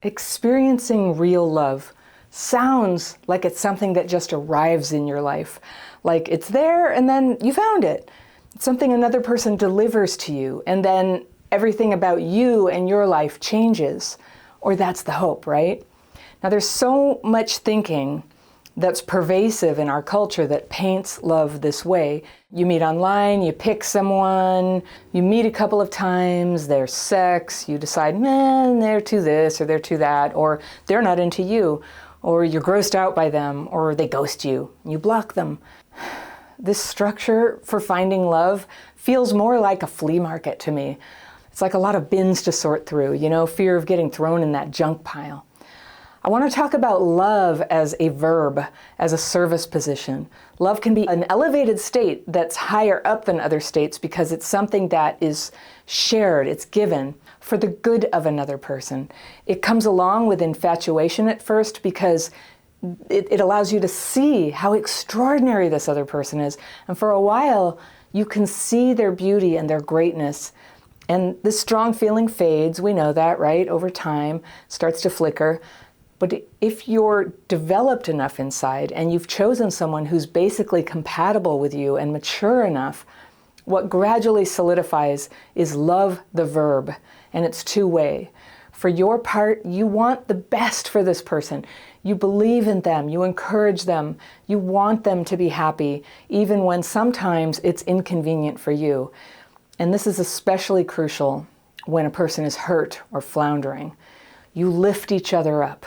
Experiencing real love sounds like it's something that just arrives in your life. Like it's there and then you found it. It's something another person delivers to you and then everything about you and your life changes. Or that's the hope, right? Now there's so much thinking that's pervasive in our culture that paints love this way. You meet online, you pick someone, you meet a couple of times, there's sex, you decide, man, they're too this or they're too that, or they're not into you, or you're grossed out by them, or they ghost you, you block them. This structure for finding love feels more like a flea market to me. It's like a lot of bins to sort through, fear of getting thrown in that junk pile. I want to talk about love as a verb, as a service position. Love can be an elevated state that's higher up than other states because it's something that is shared, it's given for the good of another person. It comes along with infatuation at first because it allows you to see how extraordinary this other person is. And for a while, you can see their beauty and their greatness. And this strong feeling fades, we know that, right? Over time, starts to flicker. But if you're developed enough inside and you've chosen someone who's basically compatible with you and mature enough, what gradually solidifies is love the verb, and it's two-way. For your part, you want the best for this person. You believe in them, you encourage them, you want them to be happy, even when sometimes it's inconvenient for you. And this is especially crucial when a person is hurt or floundering. You lift each other up.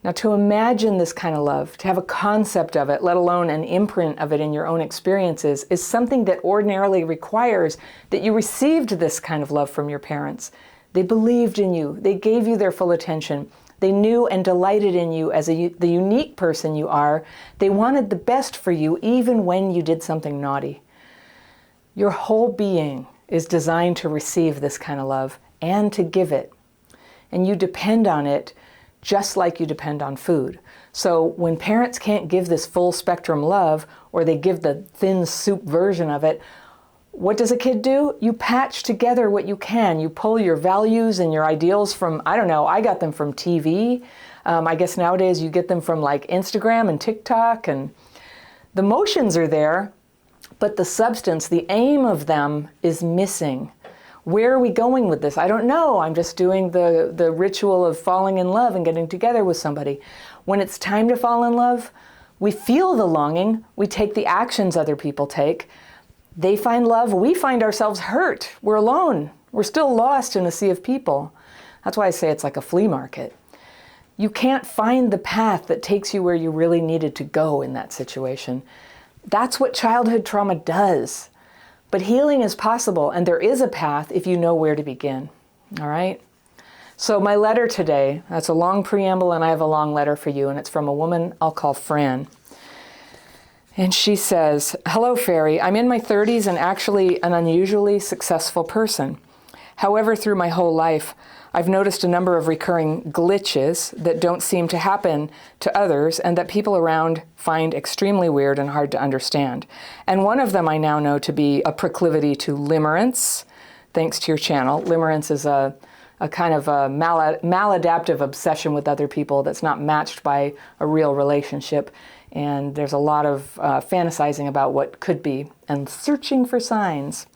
Now, to imagine this kind of love, to have a concept of it, let alone an imprint of it in your own experiences, is something that ordinarily requires that you received this kind of love from your parents. They believed in you. They gave you their full attention. They knew and delighted in you as the unique person you are. They wanted the best for you even when you did something naughty. Your whole being is designed to receive this kind of love and to give it. And you depend on it just like you depend on food. So when parents can't give this full spectrum love, or they give the thin soup version of it, what does a kid do? You patch together what you can. You pull your values and your ideals from, I don't know, I got them from TV. I guess nowadays you get them from like Instagram and TikTok, and the motions are there, but the substance, the aim of them is missing. Where are we going with this? I don't know. I'm just doing the ritual of falling in love and getting together with somebody. When it's time to fall in love, we feel the longing. We take the actions other people take. They find love. We find ourselves hurt. We're alone. We're still lost in a sea of people. That's why I say it's like a flea market. You can't find the path that takes you where you really needed to go in that situation. That's what childhood trauma does. But healing is possible, and there is a path if you know where to begin, all right? So my letter today, that's a long preamble, and I have a long letter for you, and it's from a woman I'll call Fran. And she says, "Hello, Fairy. I'm in my 30s and actually an unusually successful person. However, through my whole life, I've noticed a number of recurring glitches that don't seem to happen to others and that people around find extremely weird and hard to understand. And one of them I now know to be a proclivity to limerence, thanks to your channel. Limerence is a kind of a maladaptive obsession with other people that's not matched by a real relationship. And there's a lot of fantasizing about what could be and searching for signs.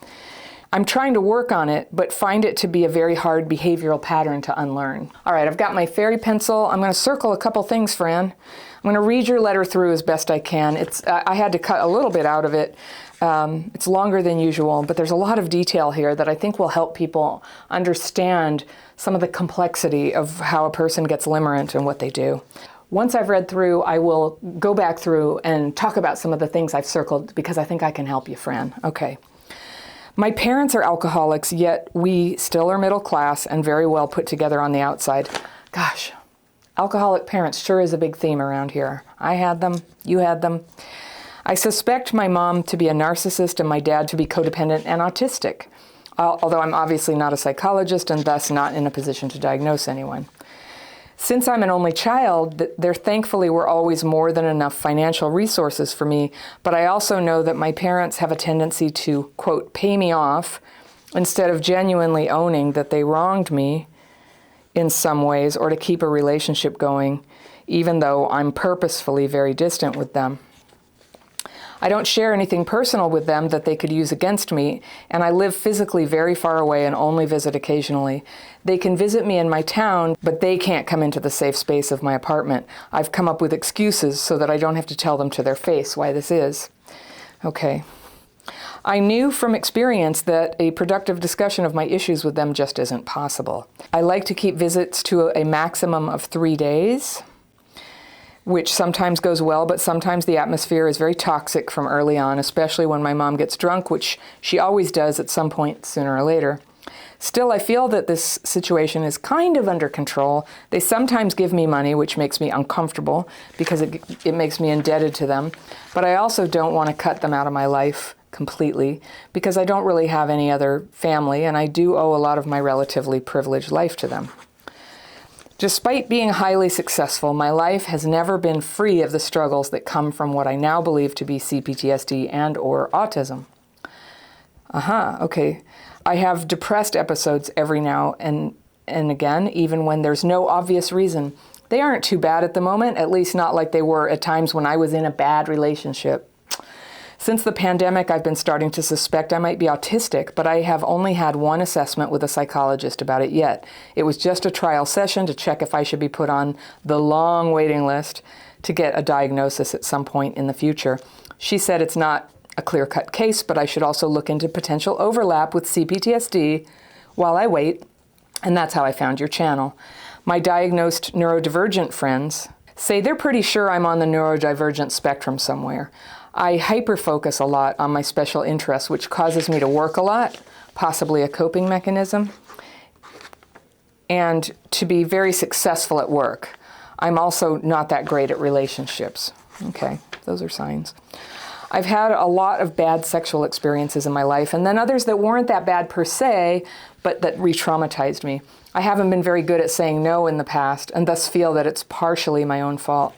I'm trying to work on it, but find it to be a very hard behavioral pattern to unlearn." All right, I've got my fairy pencil. I'm going to circle a couple things, Fran. I'm going to read your letter through as best I can. I had to cut a little bit out of it. It's longer than usual, but there's a lot of detail here that I think will help people understand some of the complexity of how a person gets limerent and what they do. Once I've read through, I will go back through and talk about some of the things I've circled because I think I can help you, Fran. Okay. "My parents are alcoholics, yet we still are middle class and very well put together on the outside." Gosh, alcoholic parents sure is a big theme around here. I had them, you had them. "I suspect my mom to be a narcissist and my dad to be codependent and autistic, although I'm obviously not a psychologist and thus not in a position to diagnose anyone. Since I'm an only child, there thankfully were always more than enough financial resources for me, but I also know that my parents have a tendency to, quote, pay me off instead of genuinely owning that they wronged me in some ways or to keep a relationship going, even though I'm purposefully very distant with them. I don't share anything personal with them that they could use against me, and I live physically very far away and only visit occasionally. They can visit me in my town, but they can't come into the safe space of my apartment. I've come up with excuses so that I don't have to tell them to their face why this is. Okay. I knew from experience that a productive discussion of my issues with them just isn't possible. I like to keep visits to a maximum of 3 days, which sometimes goes well, but sometimes the atmosphere is very toxic from early on, especially when my mom gets drunk, which she always does at some point sooner or later. Still, I feel that this situation is kind of under control. They sometimes give me money, which makes me uncomfortable because it makes me indebted to them. But I also don't want to cut them out of my life completely because I don't really have any other family, and I do owe a lot of my relatively privileged life to them. Despite being highly successful, my life has never been free of the struggles that come from what I now believe to be CPTSD and or autism. Okay. I have depressed episodes every now and again, even when there's no obvious reason. They aren't too bad at the moment, at least not like they were at times when I was in a bad relationship. Since the pandemic, I've been starting to suspect I might be autistic, but I have only had one assessment with a psychologist about it yet. It was just a trial session to check if I should be put on the long waiting list to get a diagnosis at some point in the future. She said it's not a clear-cut case, but I should also look into potential overlap with CPTSD while I wait, and that's how I found your channel. My diagnosed neurodivergent friends say they're pretty sure I'm on the neurodivergent spectrum somewhere. I hyper-focus a lot on my special interests, which causes me to work a lot, possibly a coping mechanism, and to be very successful at work. I'm also not that great at relationships. Okay, those are signs. I've had a lot of bad sexual experiences in my life, and then others that weren't that bad per se, but that re-traumatized me. I haven't been very good at saying no in the past, and thus feel that it's partially my own fault.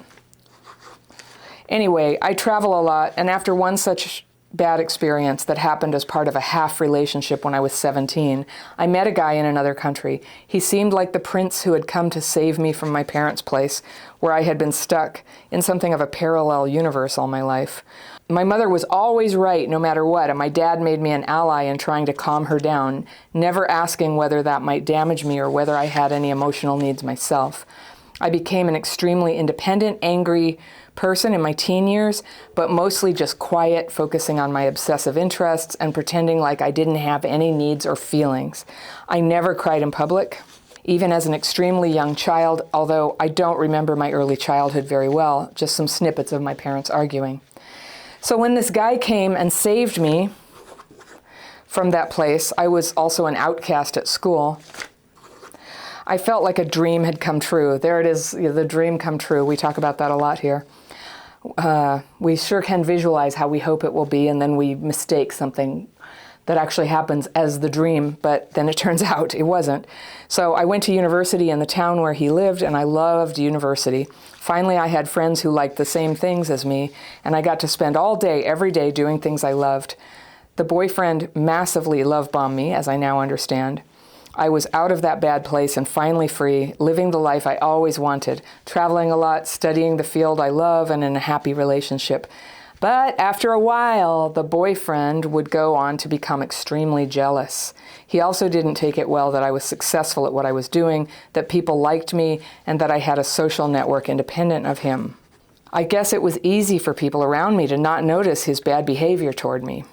Anyway, I travel a lot, and after one such bad experience that happened as part of a half relationship when I was 17, I met a guy in another country. He seemed like the prince who had come to save me from my parents' place, where I had been stuck in something of a parallel universe all my life. My mother was always right no matter what, and my dad made me an ally in trying to calm her down, never asking whether that might damage me or whether I had any emotional needs myself. I became an extremely independent, angry person in my teen years, but mostly just quiet, focusing on my obsessive interests and pretending like I didn't have any needs or feelings. I never cried in public, even as an extremely young child, although I don't remember my early childhood very well, just some snippets of my parents arguing. So when this guy came and saved me from that place, I was also an outcast at school. I felt like a dream had come true. There it is, the dream come true. We talk about that a lot here. We sure can visualize how we hope it will be, and then we mistake something that actually happens as the dream, but then it turns out it wasn't. So I went to university in the town where he lived, and I loved university. Finally, I had friends who liked the same things as me, and I got to spend all day, every day, doing things I loved. The boyfriend massively love-bombed me, as I now understand. I was out of that bad place and finally free, living the life I always wanted, traveling a lot, studying the field I love, and in a happy relationship. But after a while, the boyfriend would go on to become extremely jealous. He also didn't take it well that I was successful at what I was doing, that people liked me, and that I had a social network independent of him. I guess it was easy for people around me to not notice his bad behavior toward me.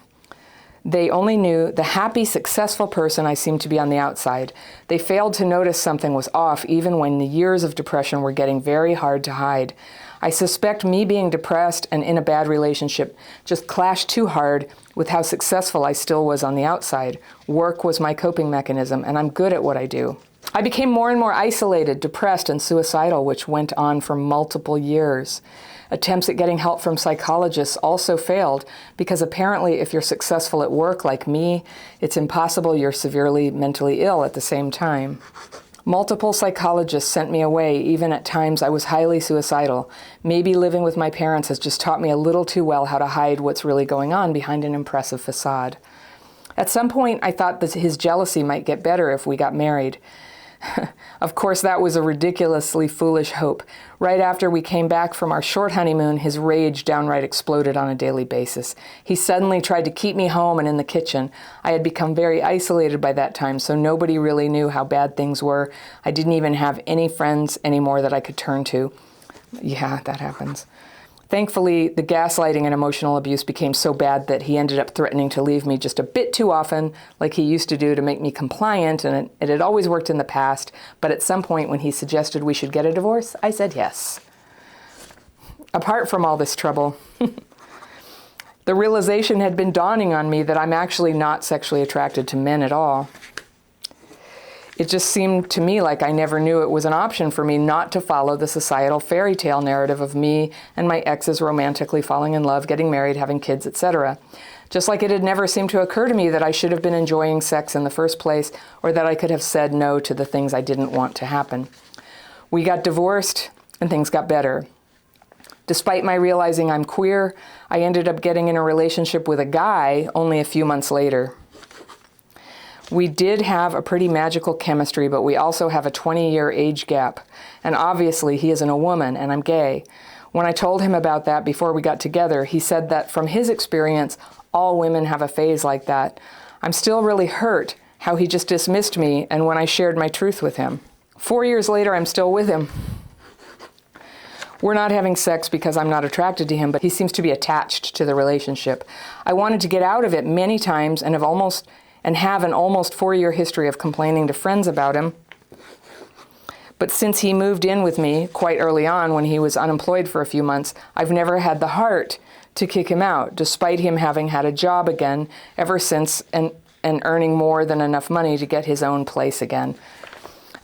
They only knew the happy, successful person I seemed to be on the outside. They failed to notice something was off, even when the years of depression were getting very hard to hide. I suspect me being depressed and in a bad relationship just clashed too hard with how successful I still was on the outside. Work was my coping mechanism, and I'm good at what I do. I became more and more isolated, depressed, and suicidal, which went on for multiple years. Attempts at getting help from psychologists also failed because apparently if you're successful at work like me, it's impossible you're severely mentally ill at the same time. Multiple psychologists sent me away, even at times I was highly suicidal. Maybe living with my parents has just taught me a little too well how to hide what's really going on behind an impressive facade. At some point, I thought that his jealousy might get better if we got married. Of course, that was a ridiculously foolish hope. Right after we came back from our short honeymoon, his rage downright exploded on a daily basis. He suddenly tried to keep me home and in the kitchen. I had become very isolated by that time, so nobody really knew how bad things were. I didn't even have any friends anymore that I could turn to. Yeah, that happens. Thankfully, the gaslighting and emotional abuse became so bad that he ended up threatening to leave me just a bit too often, like he used to do, to make me compliant, and it had always worked in the past, but at some point when he suggested we should get a divorce, I said yes. Apart from all this trouble, the realization had been dawning on me that I'm actually not sexually attracted to men at all. It just seemed to me like I never knew it was an option for me not to follow the societal fairy tale narrative of me and my exes romantically falling in love, getting married, having kids, etc. Just like it had never seemed to occur to me that I should have been enjoying sex in the first place, or that I could have said no to the things I didn't want to happen. We got divorced and things got better. Despite my realizing I'm queer, I ended up getting in a relationship with a guy only a few months later. We did have a pretty magical chemistry, but we also have a 20-year age gap. And obviously, he isn't a woman, and I'm gay. When I told him about that before we got together, he said that from his experience, all women have a phase like that. I'm still really hurt how he just dismissed me and when I shared my truth with him. 4 years later, I'm still with him. We're not having sex because I'm not attracted to him, but he seems to be attached to the relationship. I wanted to get out of it many times and have an almost 4-year history of complaining to friends about him. But since he moved in with me quite early on when he was unemployed for a few months, I've never had the heart to kick him out, despite him having had a job again ever since and earning more than enough money to get his own place again.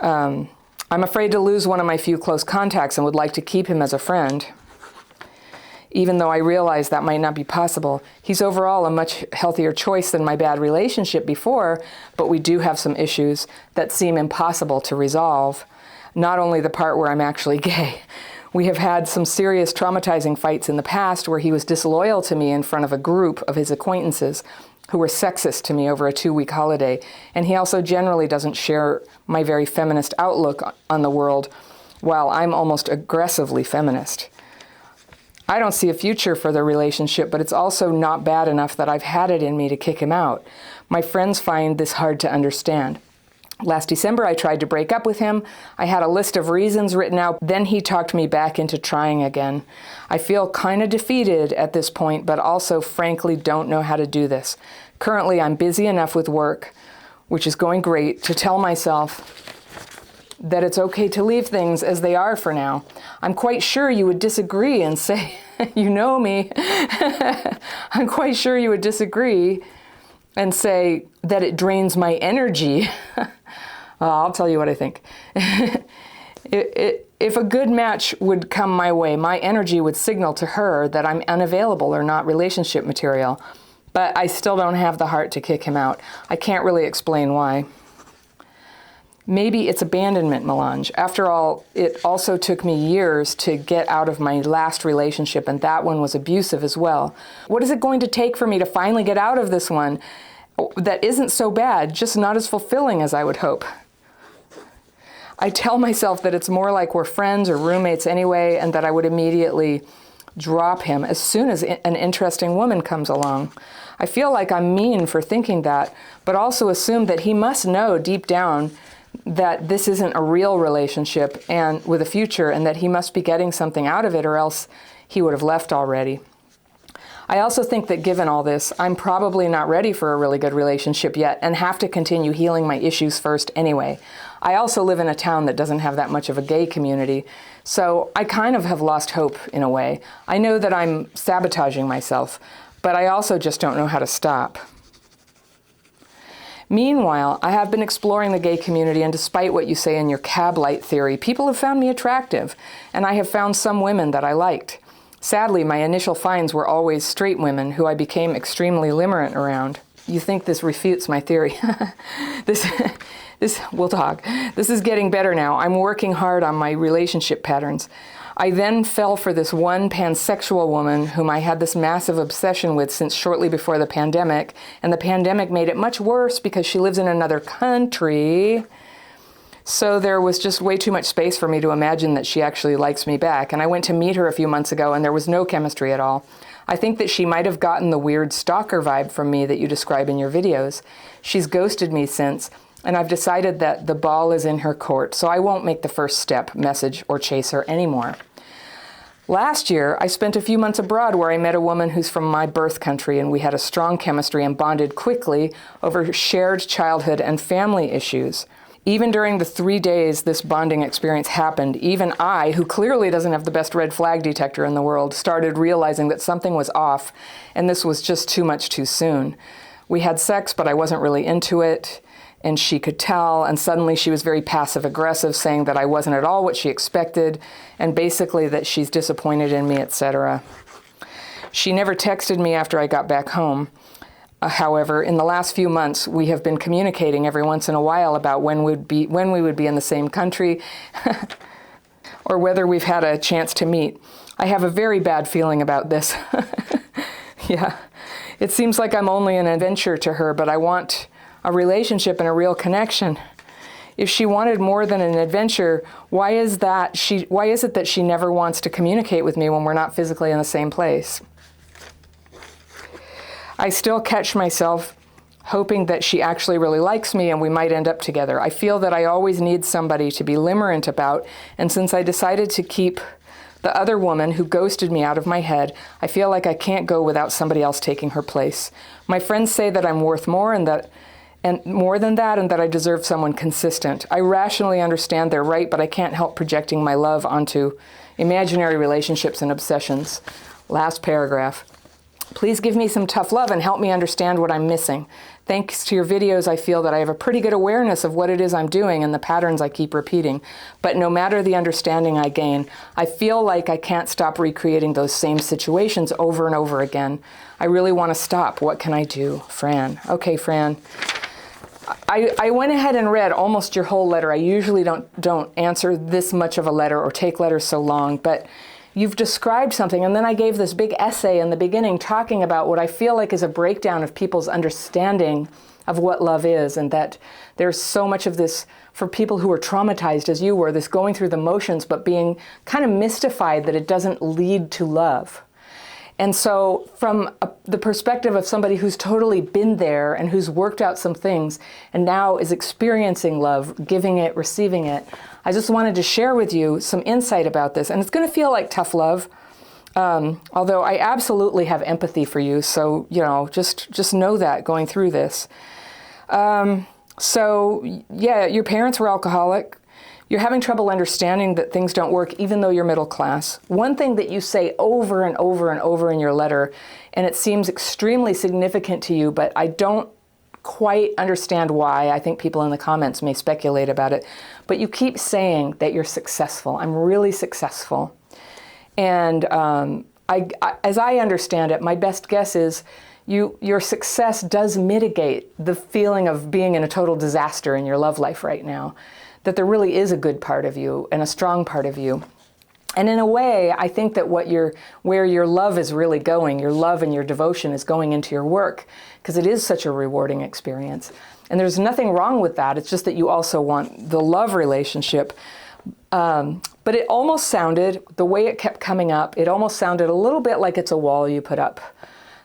I'm afraid to lose one of my few close contacts and would like to keep him as a friend. Even though I realize that might not be possible. He's overall a much healthier choice than my bad relationship before, but we do have some issues that seem impossible to resolve. Not only the part where I'm actually gay. We have had some serious traumatizing fights in the past where he was disloyal to me in front of a group of his acquaintances who were sexist to me over a 2-week holiday. And he also generally doesn't share my very feminist outlook on the world, while I'm almost aggressively feminist. I don't see a future for the relationship, but it's also not bad enough that I've had it in me to kick him out. My friends find this hard to understand. Last December, I tried to break up with him. I had a list of reasons written out. Then he talked me back into trying again. I feel kind of defeated at this point, but also frankly don't know how to do this. Currently, I'm busy enough with work, which is going great, to tell myself that it's okay to leave things as they are for now. I'm quite sure you would disagree and say, you know me, I'm quite sure you would disagree and say that it drains my energy. I'll tell you what I think. If a good match would come my way, my energy would signal to her that I'm unavailable or not relationship material. But I still don't have the heart to kick him out. I can't really explain why. Maybe it's abandonment melange. After all, it also took me years to get out of my last relationship, and that one was abusive as well. What is it going to take for me to finally get out of this one that isn't so bad, just not as fulfilling as I would hope? I tell myself that it's more like we're friends or roommates anyway, and that I would immediately drop him as soon as an interesting woman comes along. I feel like I'm mean for thinking that, but also assume that he must know deep down that this isn't a real relationship and with a future, and that he must be getting something out of it, or else he would have left already. I also think that given all this, I'm probably not ready for a really good relationship yet and have to continue healing my issues first anyway. I also live in a town that doesn't have that much of a gay community, so I kind of have lost hope in a way. I know that I'm sabotaging myself, but I also just don't know how to stop. Meanwhile, I have been exploring the gay community, and despite what you say in your cab light theory, people have found me attractive, and I have found some women that I liked. Sadly, my initial finds were always straight women who I became extremely limerent around. You think this refutes my theory. We'll talk. This is getting better now. I'm working hard on my relationship patterns. I then fell for this one pansexual woman whom I had this massive obsession with since shortly before the pandemic, and the pandemic made it much worse because she lives in another country. So there was just way too much space for me to imagine that she actually likes me back. And I went to meet her a few months ago, and there was no chemistry at all. I think that she might have gotten the weird stalker vibe from me that you describe in your videos. She's ghosted me since, and I've decided that the ball is in her court, so I won't make the first step, message, or chase her anymore. Last year, I spent a few months abroad where I met a woman who's from my birth country, and we had a strong chemistry and bonded quickly over shared childhood and family issues. Even during the 3 days this bonding experience happened, even I, who clearly doesn't have the best red flag detector in the world, started realizing that something was off, and this was just too much too soon. We had sex, but I wasn't really into it, and she could tell, and suddenly she was very passive-aggressive, saying that I wasn't at all what she expected, and basically that she's disappointed in me, etc. She never texted me after I got back home. However, in the last few months, we have been communicating every once in a while about when we would be in the same country or whether we've had a chance to meet. I have a very bad feeling about this. Yeah, it seems like I'm only an adventure to her, but I want a relationship and a real connection. If she wanted more than an adventure, why is it that she never wants to communicate with me when we're not physically in the same place? I still catch myself hoping that she actually really likes me and we might end up together. I feel that I always need somebody to be limerent about, and since I decided to keep the other woman who ghosted me out of my head, I feel like I can't go without somebody else taking her place. My friends say that I'm worth more and more than that, and that I deserve someone consistent. I rationally understand they're right, but I can't help projecting my love onto imaginary relationships and obsessions. Last paragraph. Please give me some tough love and help me understand what I'm missing. Thanks to your videos, I feel that I have a pretty good awareness of what it is I'm doing and the patterns I keep repeating. But no matter the understanding I gain, I feel like I can't stop recreating those same situations over and over again. I really want to stop. What can I do? Fran. Okay, Fran. I went ahead and read almost your whole letter. I usually don't answer this much of a letter or take letters so long, but you've described something, and then I gave this big essay in the beginning talking about what I feel like is a breakdown of people's understanding of what love is, and that there's so much of this for people who are traumatized as you were, this going through the motions but being kind of mystified that it doesn't lead to love. And so from the perspective of somebody who's totally been there and who's worked out some things and now is experiencing love, giving it, receiving it, I just wanted to share with you some insight about this. And it's going to feel like tough love, although I absolutely have empathy for you. So, just know that going through this. So, yeah, your parents were alcoholic. You're having trouble understanding that things don't work even though you're middle class. One thing that you say over and over and over in your letter, and it seems extremely significant to you, but I don't quite understand why. I think people in the comments may speculate about it, but you keep saying that you're successful. I'm really successful. And as I understand it, my best guess is your success does mitigate the feeling of being in a total disaster in your love life right now. That there really is a good part of you and a strong part of you. And in a way, I think that where your love is really going, your love and your devotion is going into your work, because it is such a rewarding experience. And there's nothing wrong with that. It's just that you also want the love relationship. But it almost sounded, the way it kept coming up, it almost sounded a little bit like it's a wall you put up.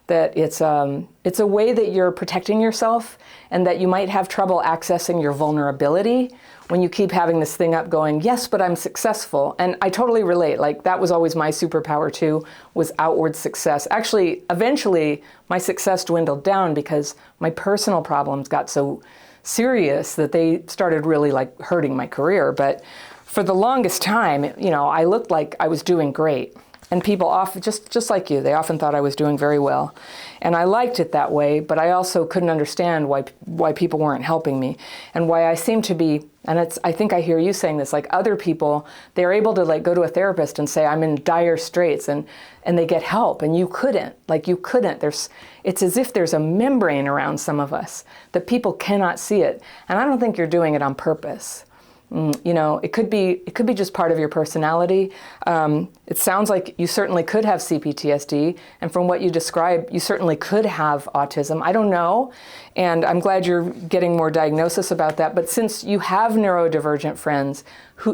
That it's a way that you're protecting yourself and that you might have trouble accessing your vulnerability when you keep having this thing up going, yes, but I'm successful. And I totally relate. Like, that was always my superpower too, was outward success. Actually, eventually my success dwindled down because my personal problems got so serious that they started really like hurting my career. But for the longest time, I looked like I was doing great. And people often, just like you, they often thought I was doing very well. And I liked it that way, but I also couldn't understand why people weren't helping me. And why I seem to be, and I think I hear you saying this, like other people, they're able to like go to a therapist and say, I'm in dire straits, and they get help, and you couldn't. It's as if there's a membrane around some of us that people cannot see it. And I don't think you're doing it on purpose. You know, it could be just part of your personality. It sounds like you certainly could have CPTSD, and from what you described, you certainly could have autism. I don't know, and I'm glad you're getting more diagnosis about that. But since you have neurodivergent friends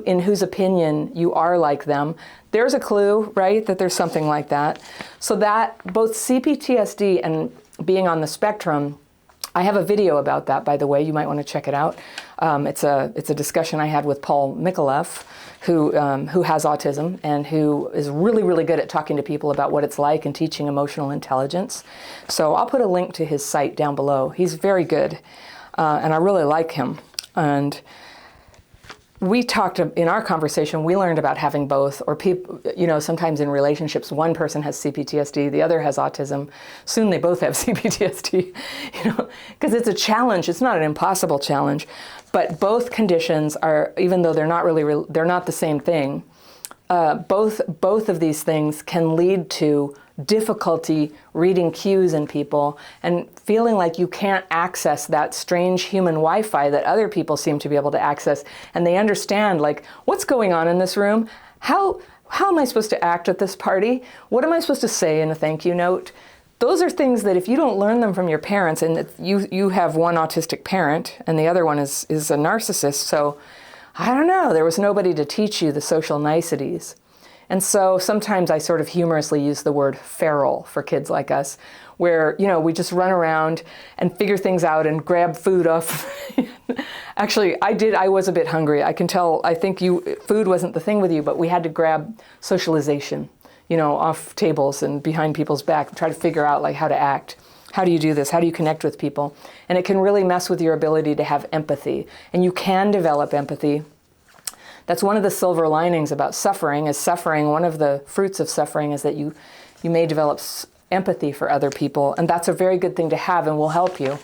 in whose opinion you are like them, there's a clue, right, that there's something like that. So that both CPTSD and being on the spectrum, I have a video about that, by the way. You might want to check it out. It's a discussion I had with Paul Mikulev, who has autism and who is really, really good at talking to people about what it's like and teaching emotional intelligence. So I'll put a link to his site down below. He's very good, and I really like him. And we talked in our conversation, we learned about having both, or people, you know, sometimes in relationships, one person has CPTSD, the other has autism. Soon they both have CPTSD, you know, because it's a challenge. It's not an impossible challenge, but both conditions are, even though they're not really, they're not the same thing. Both of these things can lead to difficulty reading cues in people and feeling like you can't access that strange human Wi-Fi that other people seem to be able to access. And they understand, like, what's going on in this room? How am I supposed to act at this party? What am I supposed to say in a thank you note? Those are things that if you don't learn them from your parents, and you have one autistic parent and the other one is a narcissist, so I don't know, there was nobody to teach you the social niceties. And so sometimes I sort of humorously use the word feral for kids like us, where, you know, we just run around and figure things out and grab food off. Actually, I was a bit hungry. I can tell, I think food wasn't the thing with you, but we had to grab socialization, you know, off tables and behind people's back, and try to figure out like how to act. How do you do this? How do you connect with people? And it can really mess with your ability to have empathy. And you can develop empathy. That's one of the silver linings about suffering, one of the fruits of suffering is that you may develop empathy for other people. And that's a very good thing to have and will help you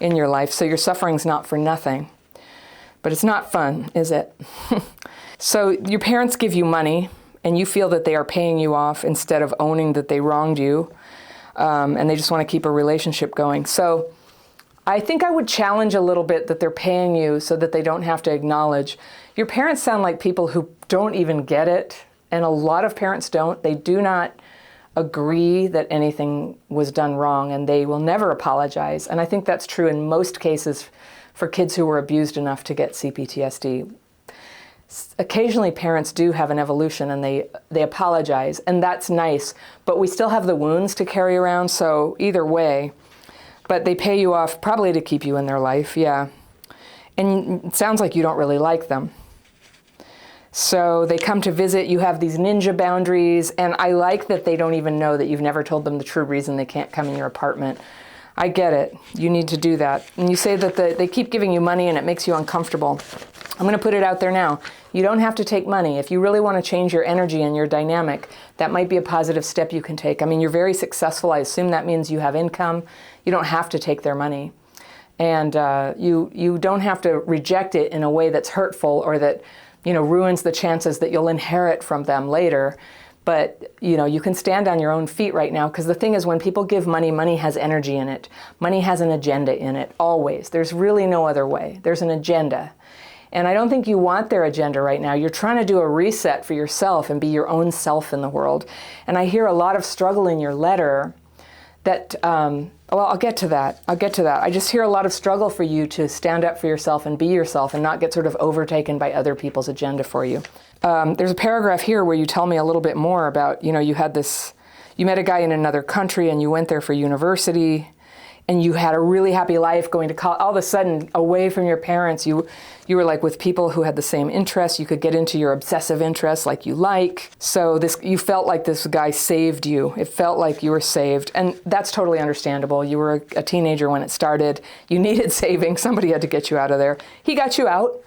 in your life. So your suffering's not for nothing. But it's not fun, is it? So your parents give you money and you feel that they are paying you off instead of owning that they wronged you. And they just want to keep a relationship going. So I think I would challenge a little bit that they're paying you so that they don't have to acknowledge. Your parents sound like people who don't even get it, and a lot of parents don't. They do not agree that anything was done wrong, and they will never apologize. And I think that's true in most cases for kids who were abused enough to get CPTSD. Occasionally parents do have an evolution and they apologize, and that's nice, but we still have the wounds to carry around, so either way. But they pay you off probably to keep you in their life, yeah. And it sounds like you don't really like them. So they come to visit, you have these ninja boundaries, and I like that they don't even know that you've never told them the true reason they can't come in your apartment. I get it, you need to do that. And you say that they keep giving you money and it makes you uncomfortable. I'm gonna put it out there now. You don't have to take money. If you really want to change your energy and your dynamic, that might be a positive step you can take. I mean, you're very successful. I assume that means you have income. You don't have to take their money. And you don't have to reject it in a way that's hurtful or that, you know, ruins the chances that you'll inherit from them later. But, you know, you can stand on your own feet right now, because the thing is, when people give money, money has energy in it. Money has an agenda in it, always. There's really no other way. There's an agenda. And I don't think you want their agenda right now. You're trying to do a reset for yourself and be your own self in the world. And I hear a lot of struggle in your letter that, well, I'll get to that. I just hear a lot of struggle for you to stand up for yourself and be yourself and not get sort of overtaken by other people's agenda for you. There's a paragraph here where you tell me a little bit more about, you know, you met a guy in another country and you went there for university and you had a really happy life going to college. All of a sudden, away from your parents, you were like with people who had the same interests. You could get into your obsessive interests like you like. So you felt like this guy saved you. It felt like you were saved. And that's totally understandable. You were a teenager when it started. You needed saving. Somebody had to get you out of there. He got you out.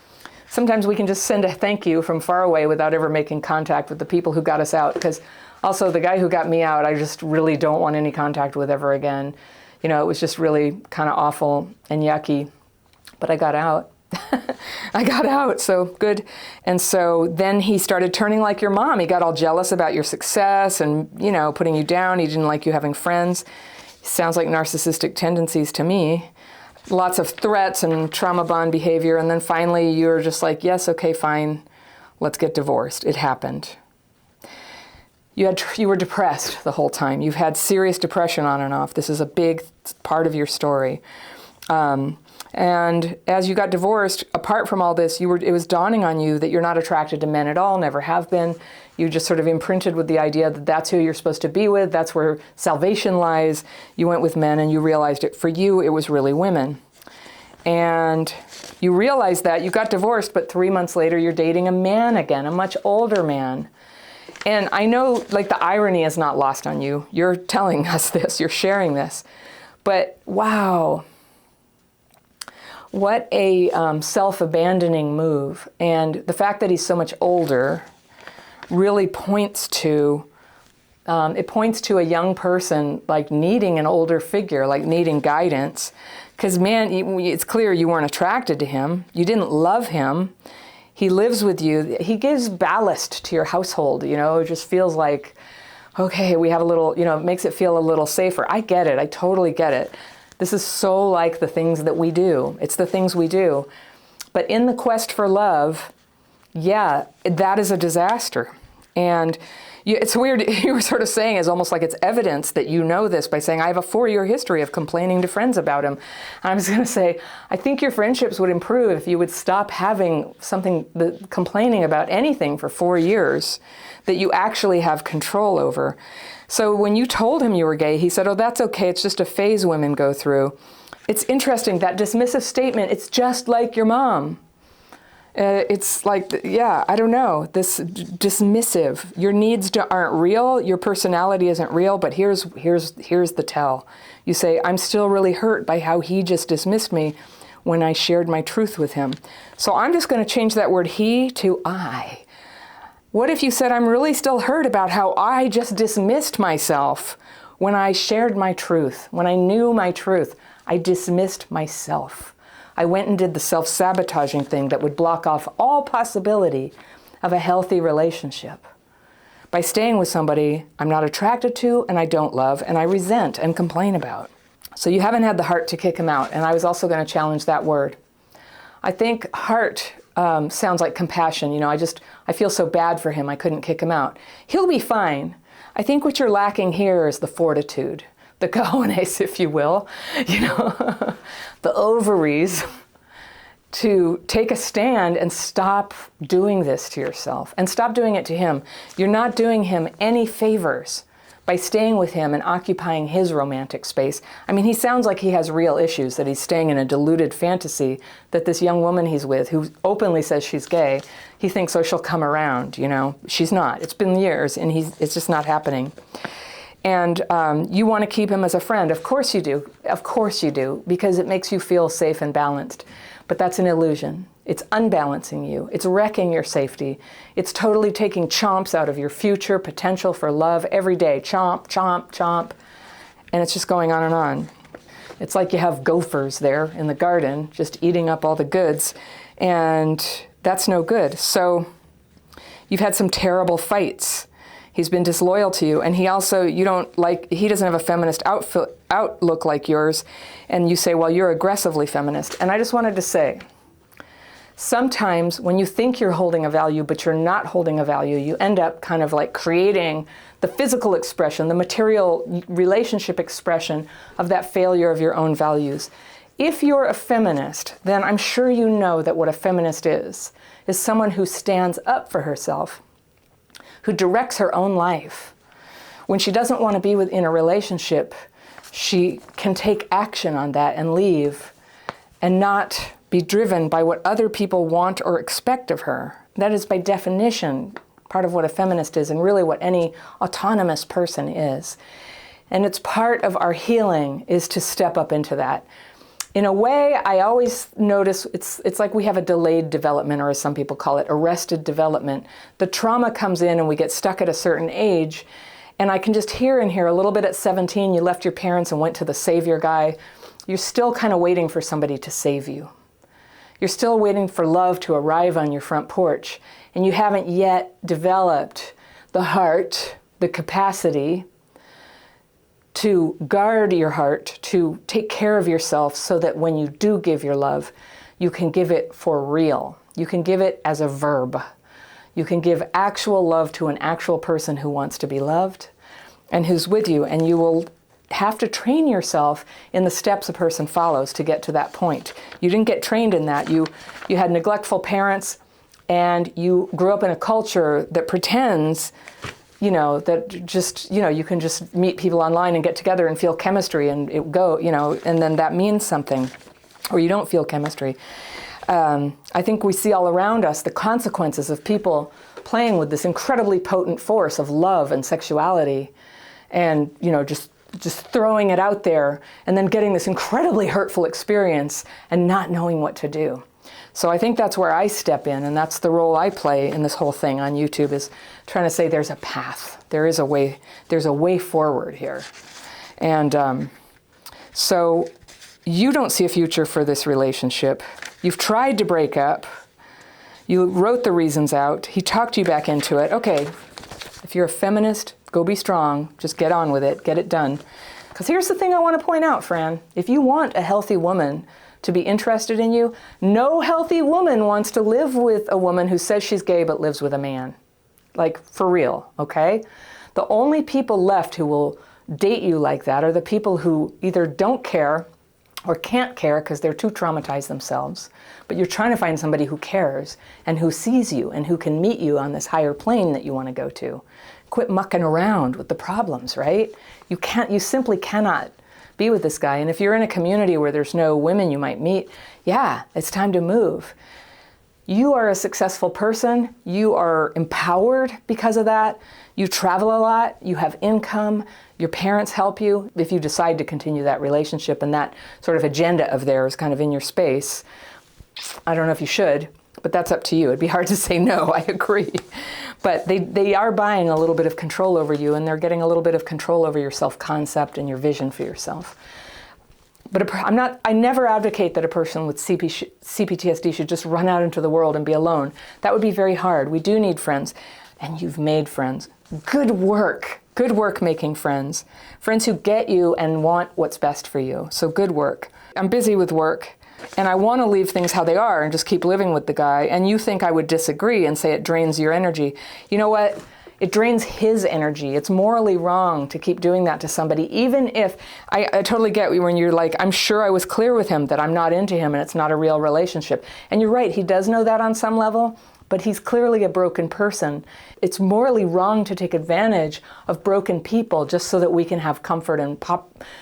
Sometimes we can just send a thank you from far away without ever making contact with the people who got us out. Because also the guy who got me out, I just really don't want any contact with ever again. You know, it was just really kind of awful and yucky, but I got out. I got out, so good. And so then he started turning like your mom. He got all jealous about your success and, you know, putting you down. He didn't like you having friends. Sounds like narcissistic tendencies to me. lots of threats and trauma bond behavior, and then finally you're just like, yes, okay, fine, let's get divorced. It happened. You were depressed the whole time. You've had serious depression on and off. This is a big part of your story. And as you got divorced, apart from all this, it was dawning on you that you're not attracted to men at all, never have been. You just sort of imprinted with the idea that that's who you're supposed to be with, that's where salvation lies. You went with men and you realized it. For you, it was really women. And you realized that, you got divorced, but 3 months later you're dating a man again, a much older man. And I know, like, the irony is not lost on you. You're telling us this, you're sharing this. But wow, what a self-abandoning move. And the fact that he's so much older really points to, it points to a young person, like, needing an older figure, like needing guidance. Because, man, it's clear you weren't attracted to him. You didn't love him. He lives with you. He gives ballast to your household, you know. It just feels like, okay, we have a little, you know, it makes it feel a little safer. I get it. I totally get it. This is so like the things that we do. It's the things we do. But in the quest for love, yeah, that is a disaster. And it's weird, you were sort of saying it's almost like it's evidence that you know this by saying, I have a 4-year history of complaining to friends about him. And I was going to say, I think your friendships would improve if you would stop having complaining about anything for 4 years that you actually have control over. So when you told him you were gay, he said, oh, that's okay, it's just a phase women go through. It's interesting, that dismissive statement, it's just like your mom. It's like, yeah, I don't know, this dismissive. Your needs aren't real, your personality isn't real, but here's the tell. You say, I'm still really hurt by how he just dismissed me when I shared my truth with him. So I'm just going to change that word he to I. What if you said, I'm really still hurt about how I just dismissed myself when I shared my truth, when I knew my truth, I dismissed myself. I went and did the self-sabotaging thing that would block off all possibility of a healthy relationship. By staying with somebody I'm not attracted to and I don't love and I resent and complain about. So you haven't had the heart to kick him out, and I was also going to challenge that word. I think heart sounds like compassion. You know, I feel so bad for him, I couldn't kick him out. He'll be fine. I think what you're lacking here is the fortitude, the cojones, if you will, you know, the ovaries to take a stand and stop doing this to yourself and stop doing it to him. You're not doing him any favors by staying with him and occupying his romantic space. I mean, he sounds like he has real issues, that he's staying in a deluded fantasy that this young woman he's with, who openly says she's gay, he thinks, oh, she'll come around, you know. She's not. It's been years, and it's just not happening. And you want to keep him as a friend. Of course you do. Of course you do, because it makes you feel safe and balanced. But that's an illusion. It's unbalancing you. It's wrecking your safety. It's totally taking chomps out of your future potential for love every day. Chomp, chomp, chomp. And it's just going on and on. It's like you have gophers there in the garden just eating up all the goods. And that's no good. So you've had some terrible fights. He's been disloyal to you, and he doesn't have a feminist outlook like yours, and you say, well, you're aggressively feminist. And I just wanted to say, sometimes when you think you're holding a value, but you're not holding a value, you end up kind of like creating the physical expression, the material relationship expression of that failure of your own values. If you're a feminist, then I'm sure you know that what a feminist is someone who stands up for herself, who directs her own life. When she doesn't want to be in a relationship, she can take action on that and leave and not be driven by what other people want or expect of her. That is, by definition, part of what a feminist is, and really what any autonomous person is. And it's part of our healing is to step up into that. In a way, I always notice it's like we have a delayed development, or as some people call it, arrested development. The trauma comes in and we get stuck at a certain age, and I can just hear in here a little bit at 17, you left your parents and went to the savior guy. You're still kind of waiting for somebody to save you. You're still waiting for love to arrive on your front porch, and you haven't yet developed the heart, the capacity to guard your heart, to take care of yourself so that when you do give your love, you can give it for real. You can give it as a verb. You can give actual love to an actual person who wants to be loved and who's with you, and you will have to train yourself in the steps a person follows to get to that point. You didn't get trained in that. You had neglectful parents, and you grew up in a culture that pretends, that just, you can just meet people online and get together and feel chemistry and it go, and then that means something, or you don't feel chemistry. I think we see all around us the consequences of people playing with this incredibly potent force of love and sexuality, and just throwing it out there and then getting this incredibly hurtful experience and not knowing what to do. So I think that's where I step in, and that's the role I play in this whole thing on YouTube, is trying to say there's a path, there's a way forward here. And so you don't see a future for this relationship. You've tried to break up. You wrote the reasons out. He talked you back into it. Okay, if you're a feminist, go be strong. Just get on with it. Get it done. Because here's the thing I want to point out, Fran. If you want a healthy woman to be interested in you, no healthy woman wants to live with a woman who says she's gay but lives with a man. Like, for real, okay? The only people left who will date you like that are the people who either don't care or can't care because they're too traumatized themselves. But you're trying to find somebody who cares and who sees you and who can meet you on this higher plane that you want to go to. Quit mucking around with the problems, right? You simply cannot be with this guy. And if you're in a community where there's no women you might meet, yeah, it's time to move. You are a successful person. You are empowered because of that. You travel a lot. You have income. Your parents help you if you decide to continue that relationship, and that sort of agenda of theirs kind of in your space. I don't know if you should, but that's up to you. It'd be hard to say no, I agree. But they are buying a little bit of control over you, and they're getting a little bit of control over your self-concept and your vision for yourself. But I never advocate that a person with CPTSD should just run out into the world and be alone. That would be very hard. We do need friends. And you've made friends. Good work. Good work making friends. Friends who get you and want what's best for you. So good work. I'm busy with work, and I want to leave things how they are and just keep living with the guy. And you think I would disagree and say it drains your energy. You know what? It drains his energy. It's morally wrong to keep doing that to somebody, even if, I totally get when you're like, I'm sure I was clear with him that I'm not into him and it's not a real relationship. And you're right, he does know that on some level, but he's clearly a broken person. It's morally wrong to take advantage of broken people just so that we can have comfort and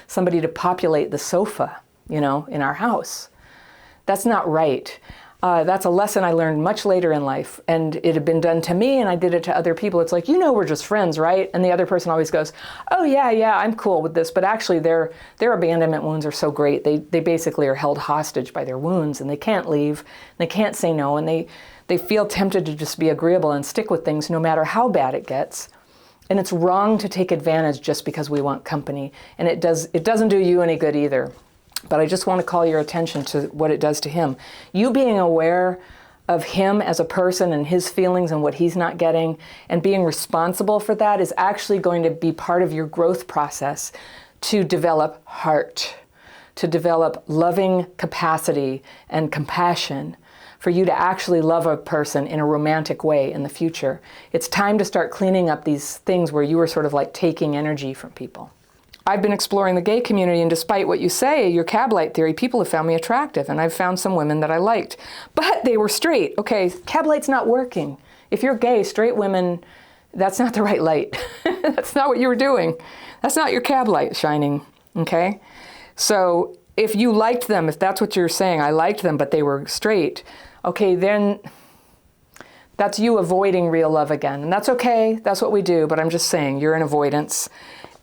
somebody to populate the sofa, in our house. That's not right. That's a lesson I learned much later in life, and it had been done to me, and I did it to other people. It's like, we're just friends, right? And the other person always goes, oh yeah, I'm cool with this, but actually their abandonment wounds are so great. They basically are held hostage by their wounds, and they can't leave, they can't say no, and they feel tempted to just be agreeable and stick with things no matter how bad it gets. And it's wrong to take advantage just because we want company, and it doesn't do you any good either. But I just want to call your attention to what it does to him. You being aware of him as a person and his feelings and what he's not getting, and being responsible for that, is actually going to be part of your growth process to develop heart, to develop loving capacity and compassion, for you to actually love a person in a romantic way in the future. It's time to start cleaning up these things where you were sort of like taking energy from people. I've been exploring the gay community, and despite what you say, your cab light theory, people have found me attractive, and I've found some women that I liked. But they were straight. Okay, cab light's not working. If you're gay, straight women, that's not the right light. That's not what you were doing. That's not your cab light shining, okay? So if you liked them, if that's what you're saying, I liked them, but they were straight, okay, then that's you avoiding real love again. And that's okay, that's what we do, but I'm just saying, you're in avoidance.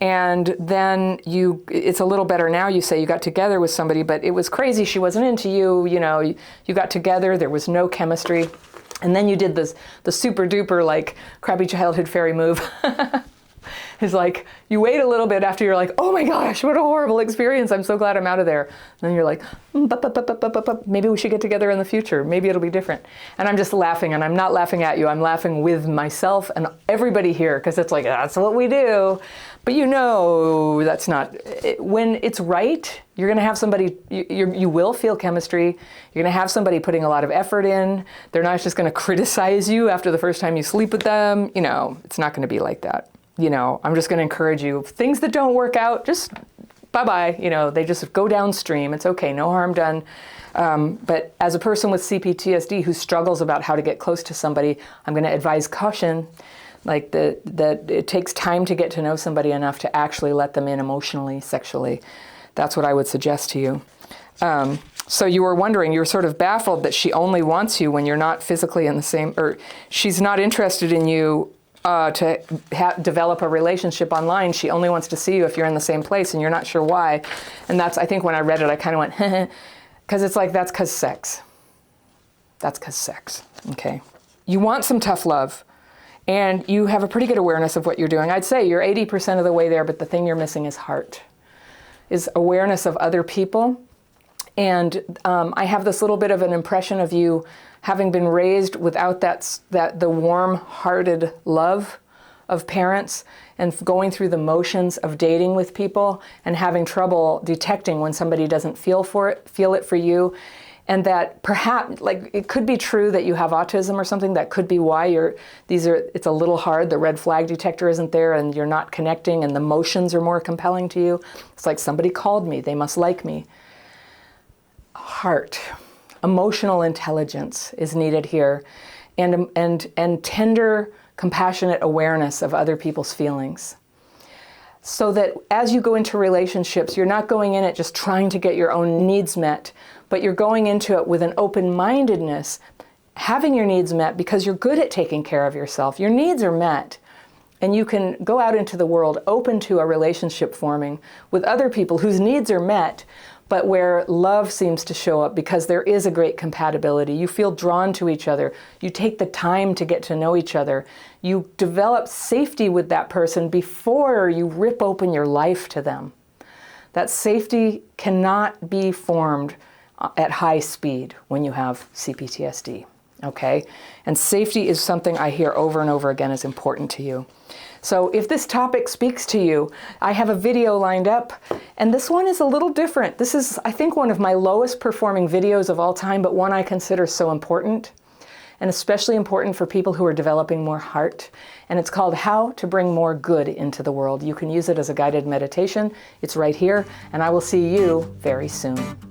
And then it's a little better now, you say you got together with somebody, but it was crazy, she wasn't into you, you got together, there was no chemistry. And then you did the super duper, like, crappy childhood fairy move. is like, you wait a little bit after you're like, oh my gosh, what a horrible experience. I'm so glad I'm out of there. And then you're like, maybe we should get together in the future. Maybe it'll be different. And I'm just laughing, and I'm not laughing at you. I'm laughing with myself and everybody here, because it's like, that's what we do. But you know that's not, when it's right, you're going to have somebody, you will feel chemistry. You're going to have somebody putting a lot of effort in. They're not just going to criticize you after the first time you sleep with them. You know, it's not going to be like that. You know, I'm just going to encourage you. Things that don't work out, just bye-bye. You know, they just go downstream. It's okay, no harm done. But as a person with CPTSD who struggles about how to get close to somebody, I'm going to advise caution. Like that it takes time to get to know somebody enough to actually let them in emotionally, sexually. That's what I would suggest to you. So you were wondering, you're sort of baffled that she only wants you when you're not physically in the same, or she's not interested in you to develop a relationship online. She only wants to see you if you're in the same place, and you're not sure why. And that's, I think when I read it, I kind of went, because it's like, that's because sex. That's because sex, okay? You want some tough love. And you have a pretty good awareness of what you're doing. I'd say you're 80% of the way there, but the thing you're missing is heart, is awareness of other people. And I have this little bit of an impression of you having been raised without the warm-hearted love of parents, and going through the motions of dating with people and having trouble detecting when somebody doesn't feel it for you. And that perhaps, like, it could be true that you have autism or something. That could be why it's a little hard. The red flag detector isn't there, and you're not connecting, and the motions are more compelling to you. It's like, somebody called me, they must like me. Heart, emotional intelligence is needed here, and tender, compassionate awareness of other people's feelings. So that as you go into relationships, you're not going in it just trying to get your own needs met, but you're going into it with an open-mindedness, having your needs met because you're good at taking care of yourself. Your needs are met, and you can go out into the world open to a relationship forming with other people whose needs are met, but where love seems to show up because there is a great compatibility. You feel drawn to each other. You take the time to get to know each other. You develop safety with that person before you rip open your life to them. That safety cannot be formed at high speed when you have CPTSD, okay? And safety is something I hear over and over again is important to you. So if this topic speaks to you, I have a video lined up, and this one is a little different. This is, I think, one of my lowest performing videos of all time, but one I consider so important, and especially important for people who are developing more heart. And it's called How to Bring More Good into the World. You can use it as a guided meditation. It's right here, and I will see you very soon.